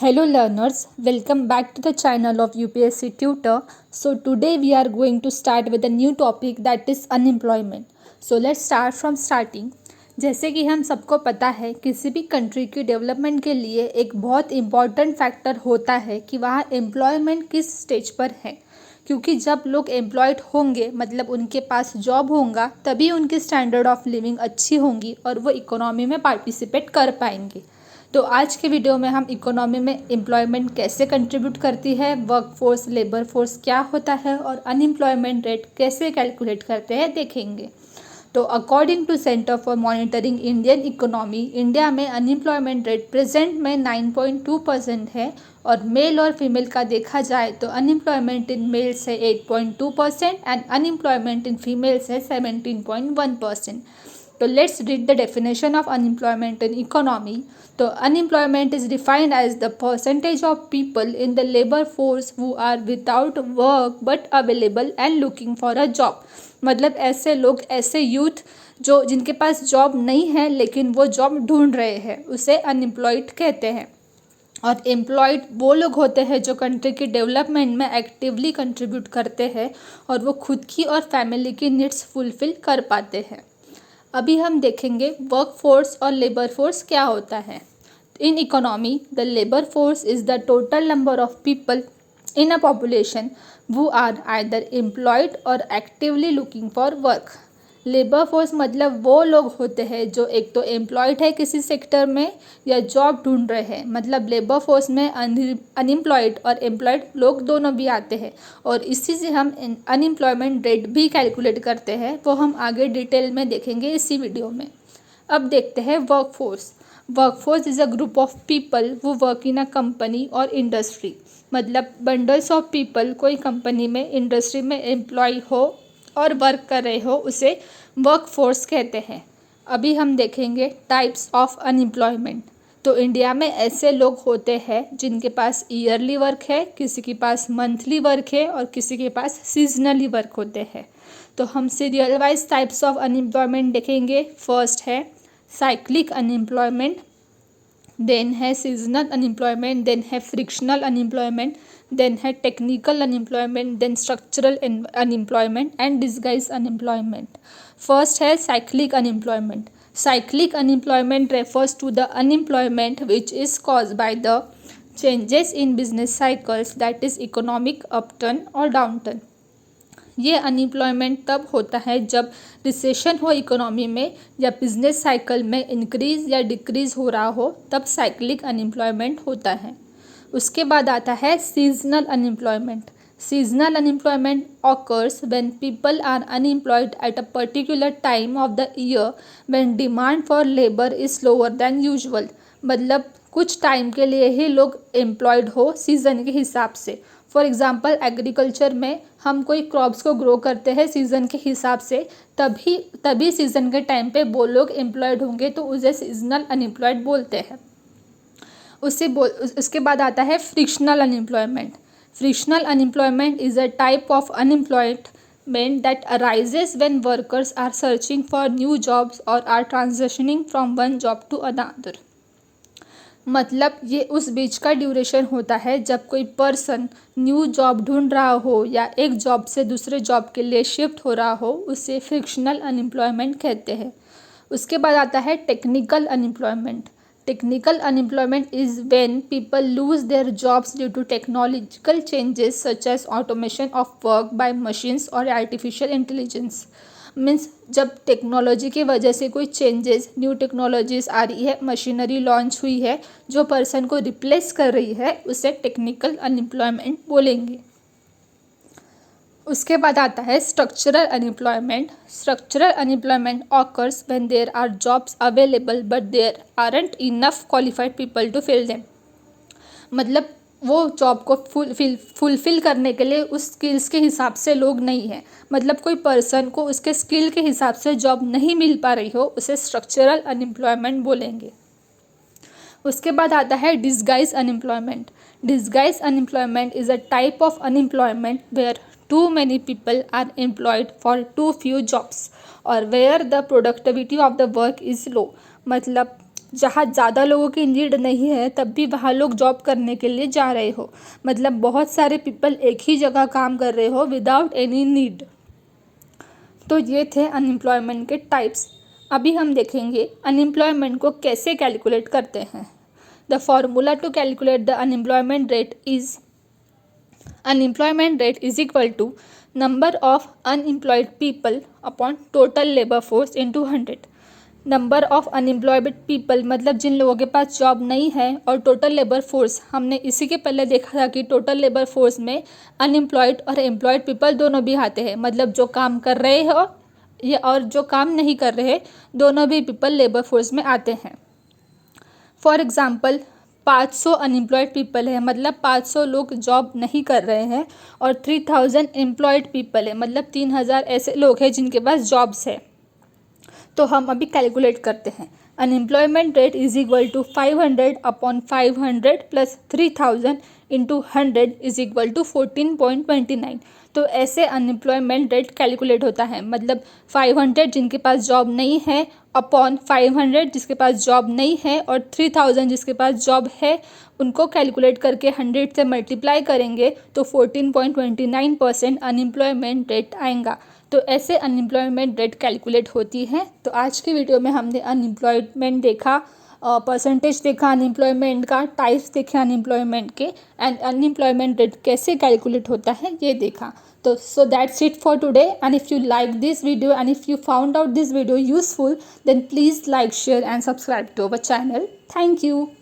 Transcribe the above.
Hello learners, welcome back to the channel of UPSC Tutor. So today we are going to start with a new topic that is unemployment. So let's start from starting. जैसे कि हम सबको पता है किसी भी country की development के लिए एक बहुत इम्पॉर्टेंट फैक्टर होता है कि वहाँ एम्प्लॉयमेंट किस स्टेज पर है, क्योंकि जब लोग एम्प्लॉयड होंगे मतलब उनके पास जॉब होगा तभी उनकी स्टैंडर्ड ऑफ लिविंग अच्छी होंगी और वो इकोनॉमी में पार्टिसिपेट कर पाएंगे। तो आज के वीडियो में हम इकोनॉमी में एम्प्लॉयमेंट कैसे कंट्रीब्यूट करती है, वर्कफोर्स लेबर फोर्स क्या होता है और अनएम्प्लॉयमेंट रेट कैसे कैलकुलेट करते हैं देखेंगे। तो according to centre for monitoring Indian economy, India में अनएम्प्लॉयमेंट रेट प्रेजेंट में 9.2% है और मेल और फीमेल का देखा जाए तो अनएम्प्लॉयमेंट इन मेल्स है 8.2% एंड अनएम्प्लॉयमेंट इन फीमेल्स है 17.1%। तो let's read the definition of unemployment in economy. तो unemployment is defined as the percentage of people in the labour force who are without work but available and looking for a job. मतलब ऐसे लोग, ऐसे youth जो जिनके पास job नहीं है लेकिन वो जॉब ढूंढ रहे हैं, उसे अनएम्प्लॉयड कहते हैं। और एम्प्लॉयड वो लोग होते हैं जो कंट्री की डेवलपमेंट में एक्टिवली कंट्रीब्यूट करते हैं और वो खुद की और फैमिली की नीड्स फुलफिल कर पाते हैं। अभी हम देखेंगे वर्क फोर्स और लेबर फोर्स क्या होता है। In economy the labour force is the total number of people in a population who are either employed or actively looking for work. Labour force मतलब वो लोग होते हैं जो एक तो एम्प्लॉयड है किसी सेक्टर में या जॉब ढूंढ रहे हैं। मतलब लेबर फोर्स में अनएम्प्लॉयड और एम्प्लॉयड लोग दोनों भी आते हैं और इसी से हम अनएम्प्लॉयमेंट रेट भी कैलकुलेट करते हैं, वो हम आगे डिटेल में देखेंगे इसी वीडियो में। अब देखते हैं work force. Workforce is a group of people वो वर्क इन अ कंपनी और इंडस्ट्री। मतलब बंडल्स ऑफ पीपल कोई कंपनी में, इंडस्ट्री में एम्प्लॉय हो और वर्क कर रहे हो, उसे वर्क फोर्स कहते हैं। अभी हम देखेंगे टाइप्स ऑफ अनएम्प्लॉयमेंट। तो इंडिया में ऐसे लोग होते हैं जिनके पास ईयरली वर्क है, किसी के पास मंथली वर्क है और किसी के पास सीजनली वर्क होते हैं। तो हम serial wise types of unemployment देखेंगे। फर्स्ट है साइक्लिक अनएम्प्लॉयमेंट, देन है सीजनल अनएम्प्लॉयमेंट, देन है फ्रिक्शनल अनएम्प्लॉयमेंट, देन है technical unemployment, then structural unemployment and disguise unemployment. First है cyclic unemployment. Cyclic unemployment refers to the unemployment which is caused by the changes in business cycles, that is economic upturn or downturn। ये unemployment तब होता है जब recession हो economy में या business cycle में इंक्रीज या डिक्रीज हो रहा हो, तब साइक्लिक अनएम्प्लॉयमेंट होता है। उसके बाद आता है seasonal unemployment. Seasonal unemployment occurs when people are unemployed at a particular time of the year when demand for labor is lower than usual। मतलब कुछ टाइम के लिए ही लोग एम्प्लॉयड हो सीज़न के हिसाब से। फॉर एग्ज़ाम्पल एग्रीकल्चर में हम कोई क्रॉप्स को ग्रो करते हैं सीज़न के हिसाब से, तभी सीज़न के टाइम पे वो लोग एम्प्लॉयड होंगे, तो उसे सीजनल अनएम्प्लॉयड बोलते हैं। उसके बाद आता है frictional unemployment. Frictional unemployment is a type of unemployment that arises when workers are searching for new jobs or are transitioning from one job to another। मतलब ये उस बीच का ड्यूरेशन होता है जब कोई पर्सन न्यू जॉब ढूंढ रहा हो या एक जॉब से दूसरे जॉब के लिए शिफ्ट हो रहा हो, उसे फ्रिक्शनल अनएम्प्लॉयमेंट कहते हैं। उसके बाद आता है technical unemployment. Technical unemployment is when people lose their jobs due to technological changes such as automation of work by machines or artificial intelligence। Means जब टेक्नोलॉजी की वजह से कोई चेंजेस, न्यू टेक्नोलॉजीज आ रही है, मशीनरी लॉन्च हुई है जो पर्सन को रिप्लेस कर रही है, उसे टेक्निकल अनएम्प्लॉयमेंट बोलेंगे। उसके बाद आता है structural unemployment. Structural unemployment occurs when there are jobs available but there aren't enough qualified people to fill them. मतलब वो जॉब को फुलफिल करने के लिए उस स्किल्स के हिसाब से लोग नहीं हैं। मतलब कोई पर्सन को उसके स्किल के हिसाब से जॉब नहीं मिल पा रही हो, उसे स्ट्रक्चरल अनएम्प्लॉयमेंट बोलेंगे। उसके बाद आता है disguise unemployment. Disguise unemployment is a type of unemployment where too many people are employed for too few jobs or where the productivity of the work is low। मतलब जहाँ ज़्यादा लोगों की नीड नहीं है तब भी वहाँ लोग जॉब करने के लिए जा रहे हो, मतलब बहुत सारे पीपल एक ही जगह काम कर रहे हो विदाउट एनी नीड। तो ये थे अनएम्प्लॉयमेंट के टाइप्स। अभी हम देखेंगे अनएम्प्लॉयमेंट को कैसे कैलकुलेट करते हैं। The formula to calculate the unemployment rate is equal to number of unemployed people upon total labour force into 100। Number of unemployed people मतलब जिन लोगों के पास जॉब नहीं है, और टोटल लेबर फोर्स हमने इसी के पहले देखा था कि टोटल लेबर फोर्स में अनएम्प्लॉयड और एम्प्लॉयड पीपल दोनों भी आते हैं, मतलब जो काम कर रहे हो ये और जो काम नहीं कर रहे दोनों भी पीपल लेबर फोर्स में आते हैं। फॉर एग्ज़ाम्पल 500 अनएम्प्लॉयड पीपल है, मतलब 500 लोग जॉब नहीं कर रहे हैं, और 3000 एम्प्लॉयड पीपल है, मतलब 3000 ऐसे लोग हैं जिनके पास जॉब्स है। तो हम अभी कैलकुलेट करते हैं। Unemployment rate is equal to 500 upon 500 plus 3000 into 100 is equal to 14.29। तो ऐसे अनएम्प्लॉयमेंट रेट कैलकुलेट होता है, मतलब 500 जिनके पास जॉब नहीं है अपॉन 500 जिसके पास जॉब नहीं है, और 3000 जिसके पास जॉब है उनको कैलकुलेट करके 100 से मल्टीप्लाई करेंगे तो 14.29% अनएम्प्लॉयमेंट रेट आएगा। तो ऐसे अनएम्प्लॉयमेंट रेट कैलकुलेट होती है। तो आज की वीडियो में हमने अनएम्प्लॉयमेंट देखा, परसेंटेज देखा अनएम्प्लॉयमेंट का, टाइप्स देखे अनएम्प्लॉयमेंट के, एंड अनएम्प्लॉयमेंट रेट कैसे कैलकुलेट होता है ये देखा। तो so that's it for today, and if you like this video and if you found out this video useful, then please like, share and subscribe to our channel. Thank you.